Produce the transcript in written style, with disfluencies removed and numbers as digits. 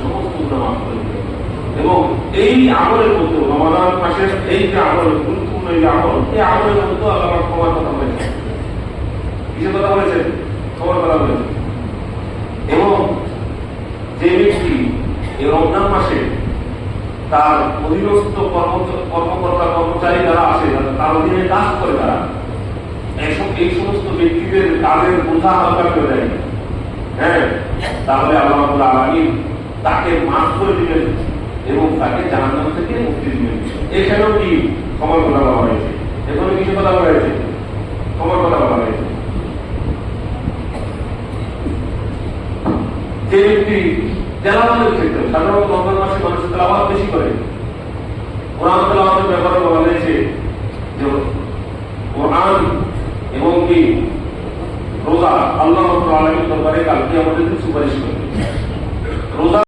সমস্ত গুনাহ মাফ করে দিবেন। এবং এই আমলের মধ্যে রমাদান মাসের এই যে আমল, গুরুত্বপূর্ণ এই আমল, এই আমলের মধ্যে আল্লাহ ক্ষমার কথা বলেছেন। কিসের কথা বলেছেন? ক্ষমার কথা বলেছেন। এবং যে ব্যক্তি এই রমজান মাসে তার অধীনস্থ কর্মকর্তা কর্মচারী যারা আছে, তার অধীনে কাজ করে, তারা এই সমস্ত ব্যক্তিদের কাজের বোঝা হালকা করে দেয়, হ্যাঁ, তাহলে আল্লাহ রাব্বুল আলামিন তাকে মাফ করে দিবেন এবং তাকে জাহান্নাম থেকে মুক্তি দিবেন। এখানেও কি ক্ষমার কথা বলা হয়েছে? এখানে কিছু কথা বলা হয়েছে, ক্ষমার কথা বলা হয়েছে। যে ব্যক্তি তেলাওয়াতের ক্ষেত্রে, সাধারণত রমজান মাসে মানুষ তেলাওয়াত বেশি করে, কোরআন তেলাওয়াতের ব্যাপারে বলা হয়েছে যে কোরআন এবং কি রোজা আল্লাহ রাব্বুল আলামিন দরবারে কালকে আমাদের সুপারিশ করবে। রোজা